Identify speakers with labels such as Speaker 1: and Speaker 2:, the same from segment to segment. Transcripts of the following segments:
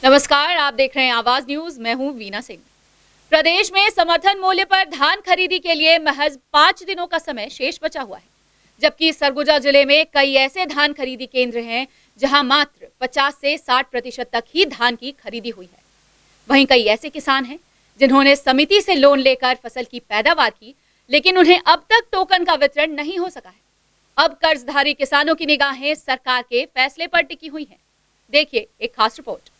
Speaker 1: नमस्कार, आप देख रहे हैं आवाज न्यूज। मैं हूं वीना सिंह। प्रदेश में समर्थन मूल्य पर धान खरीदी के लिए महज 5 दिनों का समय शेष बचा हुआ है, जबकि सरगुजा जिले में कई ऐसे धान खरीदी केंद्र हैं जहां मात्र 50 से 60% तक ही धान की खरीदी हुई है। वहीं कई ऐसे किसान हैं जिन्होंने समिति से लोन लेकर फसल की पैदावार की, लेकिन उन्हें अब तक टोकन का वितरण नहीं हो सका है। अब कर्जधारी किसानों की निगाहें सरकार के फैसले पर टिकी हुई हैं। देखिए एक खास रिपोर्ट।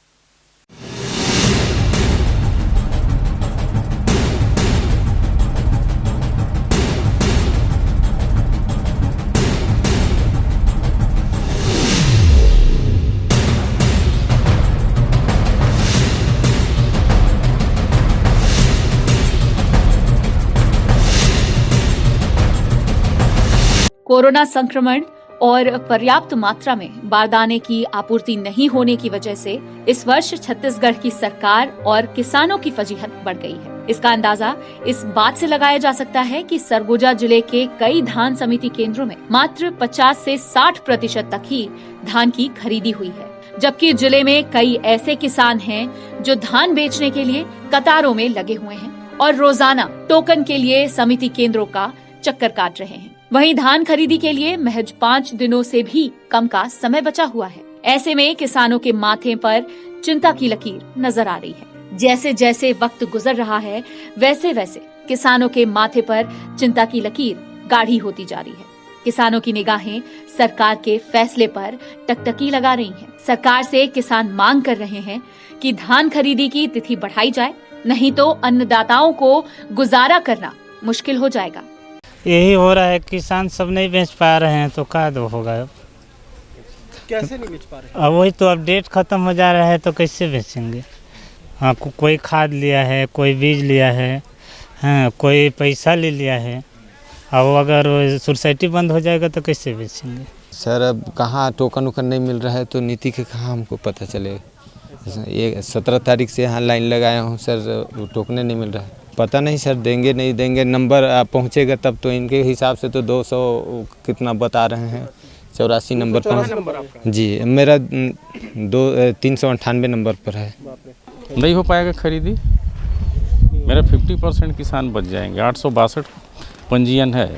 Speaker 1: कोरोना संक्रमण और पर्याप्त मात्रा में बारदाने की आपूर्ति नहीं होने की वजह से इस वर्ष छत्तीसगढ़ की सरकार और किसानों की फजीहत बढ़ गई है। इसका अंदाजा इस बात से लगाया जा सकता है कि सरगुजा जिले के कई धान समिति केंद्रों में मात्र 50 से 60% तक ही धान की खरीदी हुई है, जबकि जिले में कई ऐसे किसान हैं जो धान बेचने के लिए कतारों में लगे हुए हैं और रोजाना टोकन के लिए समिति केंद्रों का चक्कर काट रहे हैं। वहीं धान खरीदी के लिए महज 5 दिनों से भी कम का समय बचा हुआ है। ऐसे में किसानों के माथे पर चिंता की लकीर नजर आ रही है। जैसे जैसे वक्त गुजर रहा है, वैसे वैसे किसानों के माथे पर चिंता की लकीर गाढ़ी होती जा रही है। किसानों की निगाहें सरकार के फैसले पर टकटकी लगा रही हैं। सरकार से किसान मांग कर रहे हैं कि धान खरीदी की तिथि बढ़ाई जाए, नहीं तो अन्नदाताओं को गुजारा करना मुश्किल हो जाएगा।
Speaker 2: यही हो रहा है, किसान सब नहीं बेच पा रहे हैं तो क्या दो होगा।
Speaker 3: कैसे नहीं बेच पा रहे?
Speaker 2: अब वही तो, अब डेट खत्म हो जा रहा है तो कैसे बेचेंगे। हाँ, कोई खाद लिया है, कोई बीज लिया है, हाँ कोई पैसा ले लिया है। अब अगर सोसाइटी बंद हो जाएगा तो कैसे बेचेंगे।
Speaker 4: सर अब कहाँ टोकन वोकन नहीं मिल रहा है तो नीति के कहाँ हमको पता चलेगा। ये 17 तारीख से यहाँ लाइन लगाया हूँ सर, टोकने नहीं मिल रहा है। पता नहीं सर, देंगे नहीं देंगे, नंबर पहुँचेगा तब तो। इनके हिसाब से तो 200 कितना बता रहे हैं, 84 नंबर पहुँच। जी मेरा 398 नंबर पर है।
Speaker 5: नहीं हो पाएगा खरीदी। मेरा 50% किसान बच जाएंगे। 862 पंजीयन है,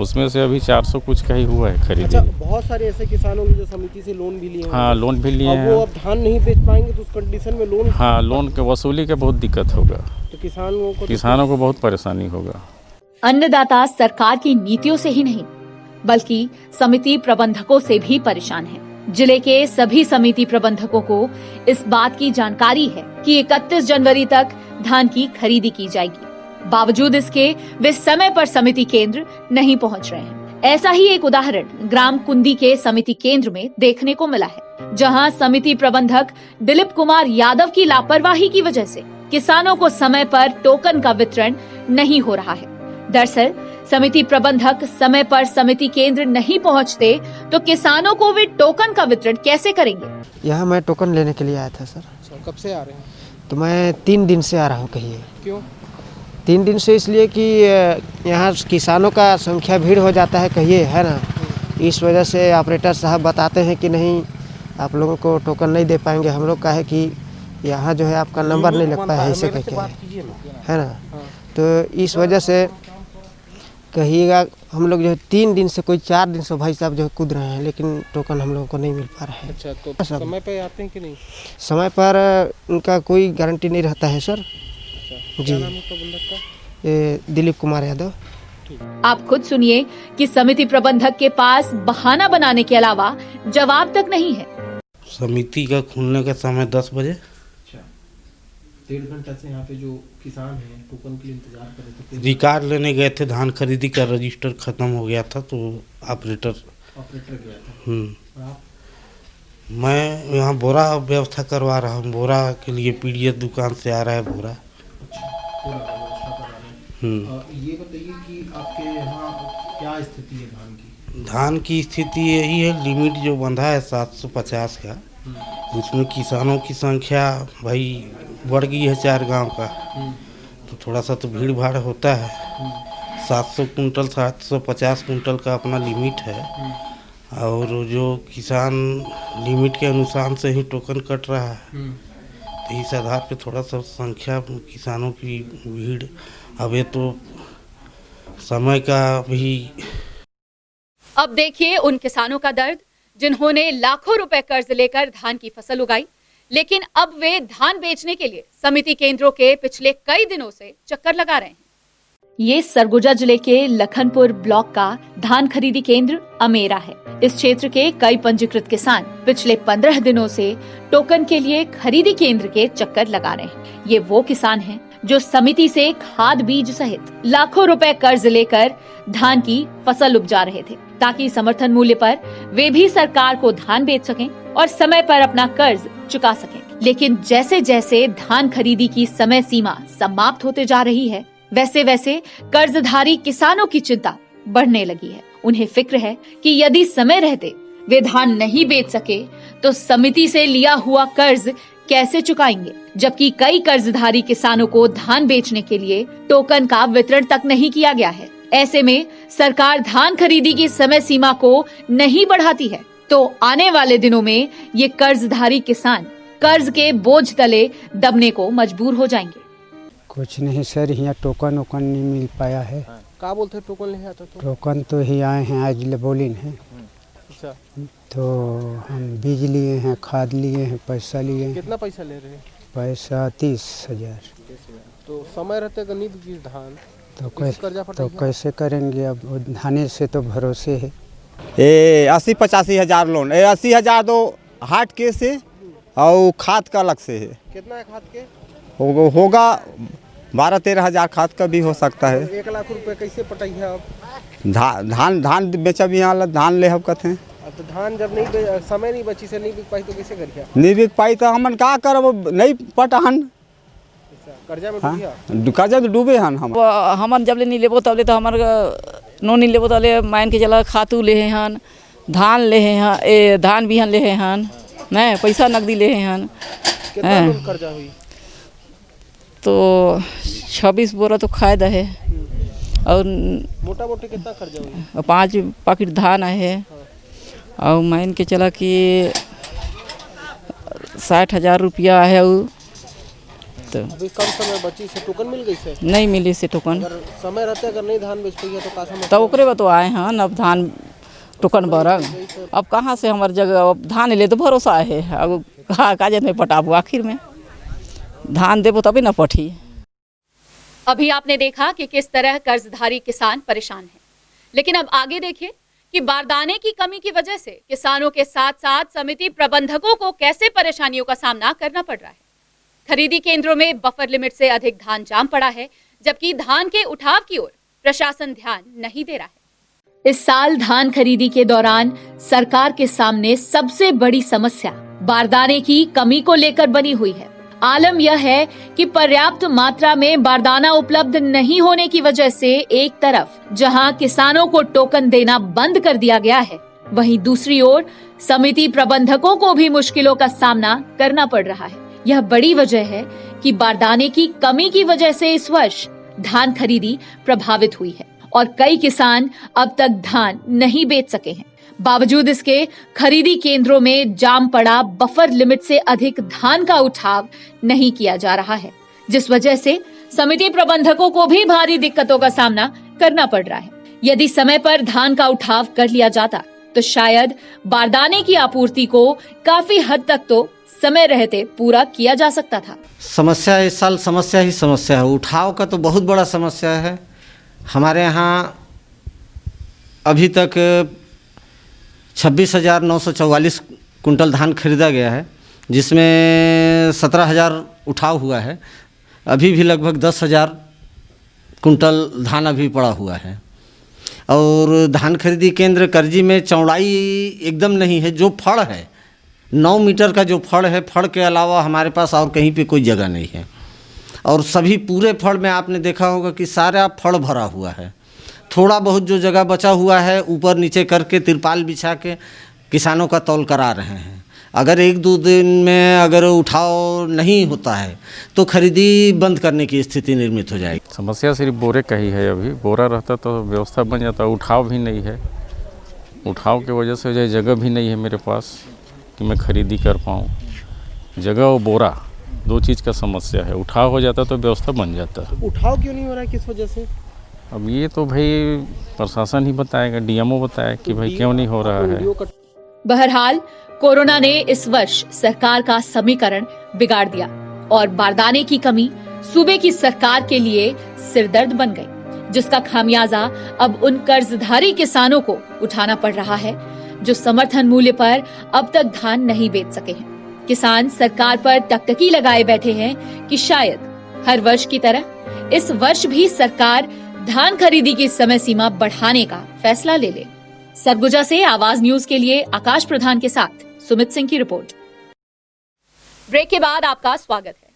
Speaker 5: उसमें से अभी 400 कुछ का ही हुआ है खरीदी।
Speaker 3: अच्छा, बहुत सारे ऐसे किसानों की जो समिति से लोन भी लिए हैं।
Speaker 5: हाँ, लोन भी लिए हैं।
Speaker 3: वो अब धान नहीं बेच पाएंगे तो उस कंडीशन में लोन,
Speaker 5: हाँ लोन के वसूली का बहुत दिक्कत होगा,
Speaker 3: तो किसानों
Speaker 5: को बहुत परेशानी होगा।
Speaker 1: अन्नदाता सरकार की नीतियों से ही नहीं बल्कि समिति प्रबंधकों से भी परेशान है। जिले के सभी समिति प्रबंधकों को इस बात की जानकारी है कि 31 जनवरी तक धान की खरीदी की जाएगी। बावजूद इसके वे समय पर समिति केंद्र नहीं पहुंच रहे हैं। ऐसा ही एक उदाहरण ग्राम कुंदी के समिति केंद्र में देखने को मिला है, जहां समिति प्रबंधक दिलीप कुमार यादव की लापरवाही की वजह से किसानों को समय पर टोकन का वितरण नहीं हो रहा है। दरअसल समिति प्रबंधक समय पर समिति केंद्र नहीं पहुंचते तो किसानों को वे टोकन का वितरण कैसे करेंगे।
Speaker 6: यहाँ मैं टोकन लेने के लिए आया था सर।
Speaker 3: कब से आ रहे हैं?
Speaker 6: तो मैं 3 दिन से आ रहा हूँ। कहिए
Speaker 3: क्यों?
Speaker 6: 3 दिन से इसलिए कि यहाँ किसानों का संख्या भीड़ हो जाता है, कहिए है ना। इस वजह से ऑपरेटर साहब बताते हैं कि नहीं, आप लोगों को टोकन नहीं दे पाएंगे। हम लोग का है कि यहाँ जो है आपका नंबर नहीं लग पाया है, ऐसे कहते हैं, है ना। तो इस वजह से कहिएगा हम लोग जो है 3 दिन से, कोई 4 दिन से भाई साहब जो है कूद रहे हैं, लेकिन टोकन हम लोगों को नहीं मिल पा रहा है।
Speaker 3: अच्छा, तो समय पे आते हैं कि नहीं?
Speaker 6: समय पर उनका कोई गारंटी नहीं रहता है सर।
Speaker 3: अच्छा,
Speaker 6: जी।
Speaker 3: क्या नाम है प्रबंधक का?
Speaker 6: ये दिलीप कुमार यादव।
Speaker 1: आप खुद सुनिए कि समिति प्रबंधक के पास बहाना बनाने के अलावा जवाब तक नहीं है।
Speaker 7: समिति का खुलने का समय 10 बजे।
Speaker 3: अच्छा, 1.5 घंटा से यहाँ पे जो किसान हैं टोकन के लिए इंतजार कर रहे थे।
Speaker 7: रिकॉर्ड लेने गए थे, धान खरीदी का रजिस्टर खत्म हो गया था तो ऑपरेटर
Speaker 3: गया था। आप?
Speaker 7: मैं यहाँ बोरा व्यवस्था करवा रहा हूँ। बोरा के लिए पीडीएस दुकान से आ रहा है बोरा।
Speaker 3: पूरा व्यवस्था करा रहे हैं। ये बताइए कि आपके यहाँ क्या स्थिति है धान की?
Speaker 7: धान की स्थिति यही है, लिमिट जो बंधा है 750 का, उसमें किसानों की संख्या भाई बढ़ गई है 4 गांव का, तो थोड़ा सा तो भीड़ भाड़ होता है। 700 कुंटल 750 कुंटल का अपना लिमिट है, और जो किसान लिमिट के अनुसार से ही टोकन कट रहा है, इस आधार पे थोड़ा सा संख्या किसानों की भीड़ अभी तो समय का भी।
Speaker 1: अब देखिए उन किसानों का दर्द जिन्होंने लाखों रुपए कर्ज लेकर धान की फसल उगाई, लेकिन अब वे धान बेचने के लिए समिति केंद्रों के पिछले कई दिनों से चक्कर लगा रहे हैं। ये सरगुजा जिले के लखनपुर ब्लॉक का धान खरीदी केंद्र अमेरा है। इस क्षेत्र के कई पंजीकृत किसान पिछले 15 दिनों से टोकन के लिए खरीदी केंद्र के चक्कर लगा रहे हैं। ये वो किसान हैं जो समिति से खाद बीज सहित लाखों रुपए कर्ज लेकर धान की फसल उपजा रहे थे, ताकि समर्थन मूल्य पर वे भी सरकार को धान बेच सकें और समय पर अपना कर्ज चुका सकें। लेकिन जैसे जैसे धान खरीदी की समय सीमा समाप्त होते जा रही है, वैसे वैसे कर्जधारी किसानों की चिंता बढ़ने लगी है। उन्हें फिक्र है कि यदि समय रहते वे धान नहीं बेच सके तो समिति से लिया हुआ कर्ज कैसे चुकाएंगे, जबकि कई कर्जधारी किसानों को धान बेचने के लिए टोकन का वितरण तक नहीं किया गया है। ऐसे में सरकार धान खरीदी की समय सीमा को नहीं बढ़ाती है तो आने वाले दिनों में ये कर्जधारी किसान कर्ज के बोझ तले दबने को मजबूर हो जाएंगे।
Speaker 8: कुछ नहीं सर, यहाँ टोकन वोकन नहीं मिल पाया है।
Speaker 3: क्या बोलते हैं टोकन नहीं आता?
Speaker 8: टोकन तो ही आए हैं, आज लेबोलिन है।
Speaker 3: अच्छा,
Speaker 8: तो हम बीज लिए हैं, खाद लिए हैं, पैसा लिए हैं।
Speaker 3: कितना पैसा ले रहे हैं?
Speaker 8: पैसा 30,000।
Speaker 3: तो समय रहते नहीं बीज धान
Speaker 8: तो कैसे करेंगे? अब धाने से तो भरोसे है।
Speaker 9: ये 80-85 हज़ार लोन, 80 हज़ार तो हार्ट के से और खाद का अलग से है।
Speaker 3: कितना है खाद के?
Speaker 9: होगा 12-13 हज़ार खाद का भी हो सकता है।
Speaker 3: 1 लाख रुपए कैसे पटाई है आप?
Speaker 9: धान बेचब यहाँ धान ले हम कहते हैं।
Speaker 3: तो धान जब नहीं समय नहीं बची से नहीं बिक पाई तो कैसे करिए?
Speaker 9: नहीं बिक पाई तो हमन का करब, नहीं पटहन
Speaker 3: कर्जा में डूबिया?
Speaker 9: कर्जा में डूबे हन
Speaker 10: हमन जब ले नहीं लेबो तब ले तो हमार नो नहीं लेबो तब ले मान के चला खातू ले हन, धान ले हन, धान बिहन ले हन, नहीं पैसा नकदी ले हन।
Speaker 3: कितना लोन कर्जा हुई?
Speaker 10: तो 26 बोरा तो खायदा है और
Speaker 3: मोटा मोटी कितना खर्चा हुई?
Speaker 10: 5 पैकेट धान है और मान के चला कि 60,000 रुपया है। तो
Speaker 3: अभी कम समय बची से टोकन मिल गई से?
Speaker 10: नहीं मिली से टोकन।
Speaker 3: अगर समय रहते अगर नहीं धान बेच पाई तो का समझ?
Speaker 10: तब ओकरे तो आए हैं अब धान टोकन बरग। अब कहाँ से हमारे जगह अब धान ले तो भरोसा है, अब काजत में पटाबो, आखिर में धान देबो तभी ना पठी।
Speaker 1: अभी आपने देखा कि किस तरह कर्जधारी किसान परेशान हैं, लेकिन अब आगे देखिए कि बारदाने की कमी की वजह से किसानों के साथ साथ समिति प्रबंधकों को कैसे परेशानियों का सामना करना पड़ रहा है। खरीदी केंद्रों में बफर लिमिट से अधिक धान जाम पड़ा है, जबकि धान के उठाव की ओर प्रशासन ध्यान नहीं दे रहा है। इस साल धान खरीदी के दौरान सरकार के सामने सबसे बड़ी समस्या बारदाने की कमी को लेकर बनी हुई है। आलम यह है कि पर्याप्त मात्रा में बारदाना उपलब्ध नहीं होने की वजह से एक तरफ जहां किसानों को टोकन देना बंद कर दिया गया है, वहीं दूसरी ओर समिति प्रबंधकों को भी मुश्किलों का सामना करना पड़ रहा है। यह बड़ी वजह है कि बारदाने की कमी की वजह से इस वर्ष धान खरीदी प्रभावित हुई है और कई किसान अब तक धान नहीं बेच सके हैं। बावजूद इसके खरीदी केंद्रों में जाम पड़ा बफर लिमिट से अधिक धान का उठाव नहीं किया जा रहा है, जिस वजह से समिति प्रबंधकों को भी भारी दिक्कतों का सामना करना पड़ रहा है। यदि समय पर धान का उठाव कर लिया जाता तो शायद बारदाने की आपूर्ति को काफी हद तक तो समय रहते पूरा किया जा सकता था।
Speaker 6: समस्या इस साल समस्या ही समस्या है। उठाव का तो बहुत बड़ा समस्या है। हमारे यहाँ अभी तक 26,944 कुंटल धान खरीदा गया है, जिसमें 17,000 उठाव हुआ है। अभी भी लगभग 10,000 कुंटल धान अभी पड़ा हुआ है। और धान खरीदी केंद्र करजी में चौड़ाई एकदम नहीं है। जो फड़ है 9 मीटर का जो फड़ है, फड़ के अलावा हमारे पास और कहीं पे कोई जगह नहीं है। और सभी पूरे फड़ में आपने देखा होगा कि सारा फड़ भरा हुआ है। थोड़ा बहुत जो जगह बचा हुआ है ऊपर नीचे करके तिरपाल बिछा के किसानों का तौल करा रहे हैं। अगर 1-2 दिन में अगर उठाव नहीं होता है तो खरीदी बंद करने की स्थिति निर्मित हो जाएगी।
Speaker 5: समस्या सिर्फ बोरे का ही है। अभी बोरा रहता तो व्यवस्था बन जाता, उठाव भी नहीं है। उठाव की वजह से जगह भी नहीं है मेरे पास कि मैं खरीदी कर पाऊँ। जगह और बोरा दो चीज़ का समस्या है। उठाव हो जाता तो व्यवस्था बन जाता।
Speaker 3: उठाव क्यों नहीं हो रहा है, किस वजह से?
Speaker 5: अब ये तो भाई प्रशासन ही बताएगा, डीएमओ बताए कि भाई क्यों नहीं हो रहा है।
Speaker 1: बहरहाल कोरोना ने इस वर्ष सरकार का समीकरण बिगाड़ दिया और बारदाने की कमी सूबे की सरकार के लिए सिरदर्द बन गई, जिसका खामियाजा अब उन कर्जधारी किसानों को उठाना पड़ रहा है जो समर्थन मूल्य पर अब तक धान नहीं बेच सके हैं। किसान सरकार पर टकटकी लगाए बैठे हैं कि शायद हर वर्ष की तरह इस वर्ष भी सरकार धान खरीदी की समय सीमा बढ़ाने का फैसला ले ले। सरगुजा से आवाज न्यूज के लिए आकाश प्रधान के साथ सुमित सिंह की रिपोर्ट। ब्रेक के बाद आपका स्वागत है।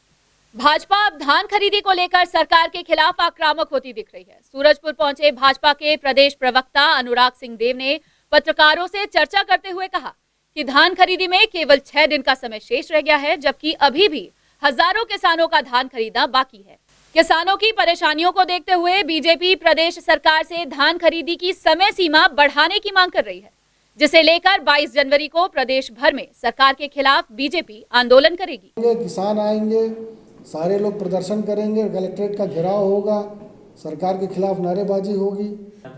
Speaker 1: भाजपा अब धान खरीदी को लेकर सरकार के खिलाफ आक्रामक होती दिख रही है। सूरजपुर पहुंचे भाजपा के प्रदेश प्रवक्ता अनुराग सिंह देव ने पत्रकारों से चर्चा करते हुए कहा कि धान खरीदी में केवल 6 दिन का समय शेष रह गया है, जबकि अभी भी हजारों किसानों का धान खरीदना बाकी है। किसानों की परेशानियों को देखते हुए बीजेपी प्रदेश सरकार से धान खरीदी की समय सीमा बढ़ाने की मांग कर रही है, जिसे लेकर 22 जनवरी को प्रदेश भर में सरकार के खिलाफ बीजेपी आंदोलन करेगी।
Speaker 11: किसान आएंगे, सारे लोग प्रदर्शन करेंगे, कलेक्ट्रेट का घेराव होगा, सरकार के खिलाफ नारेबाजी होगी,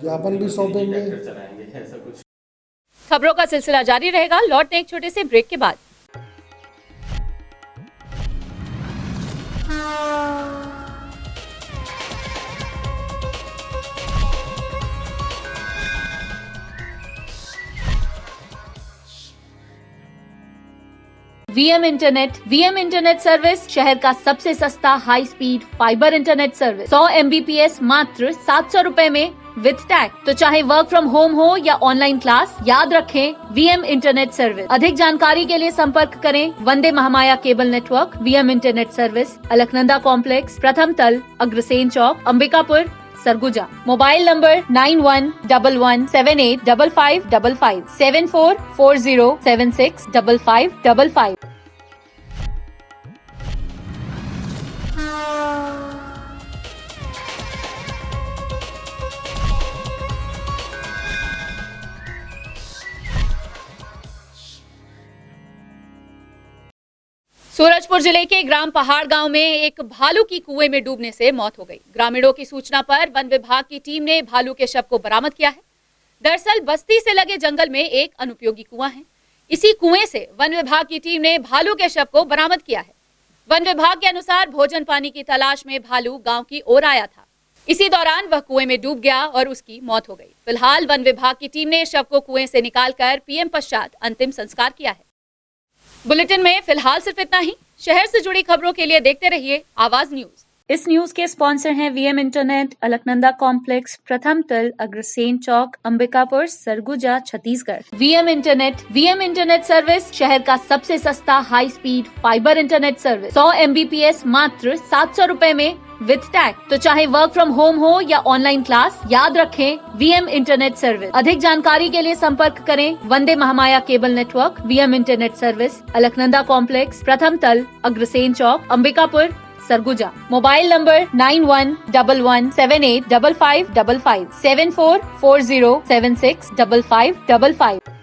Speaker 11: ज्ञापन भी सौंपेंगे।
Speaker 1: खबरों का सिलसिला जारी रहेगा। लौटते हैं एक छोटे से ब्रेक के बाद। वीएम इंटरनेट सर्विस शहर का सबसे सस्ता high speed fibre internet service. 100 MBPS मात्र 700 रुपए में विद टैग। तो चाहे वर्क फ्रॉम होम हो या ऑनलाइन क्लास, याद रखें वीएम इंटरनेट सर्विस। अधिक जानकारी के लिए संपर्क करें Vande Mahamaya cable network. VM internet service, Alaknanda complex, प्रथम तल, अग्रसेन चौक, अंबिकापुर, सरगुजा। Mobile number 9111785555 7440765555। सूरजपुर जिले के ग्राम पहाड़ गांव में एक भालू की कुएं में डूबने से मौत हो गई। ग्रामीणों की सूचना पर वन विभाग की टीम ने भालू के शव को बरामद किया है। दरअसल बस्ती से लगे जंगल में एक अनुपयोगी कुआं है। इसी कुएं से वन विभाग की टीम ने भालू के शव को बरामद किया है। वन विभाग के अनुसार भोजन पानी की तलाश में भालू गाँव की ओर आया था। इसी दौरान वह कुएं में डूब गया और उसकी मौत हो गई। फिलहाल वन विभाग की टीम ने शव को कुएं से निकालकर पीएम पश्चात अंतिम संस्कार किया है। बुलेटिन में फिलहाल सिर्फ इतना ही। शहर से जुड़ी खबरों के लिए देखते रहिए आवाज न्यूज। इस न्यूज के स्पॉन्सर हैं वीएम इंटरनेट, अलकनंदा कॉम्प्लेक्स, प्रथम तल, Agrasen Chowk, Ambikapur, Surguja, Chhattisgarh. VM internet service शहर का सबसे सस्ता high speed fibre internet service. 100 MBPS मात्र 700 रुपए में विद टैग। तो चाहे वर्क फ्रॉम होम हो या ऑनलाइन क्लास, याद रखें वीएम इंटरनेट सर्विस। अधिक जानकारी के लिए संपर्क करें Vande Mahamaya cable network. VM internet service, Alaknanda complex, प्रथम तल, अग्रसेन चौक, अंबिकापुर, सरगुजा। Mobile number 9111785555 7440765555।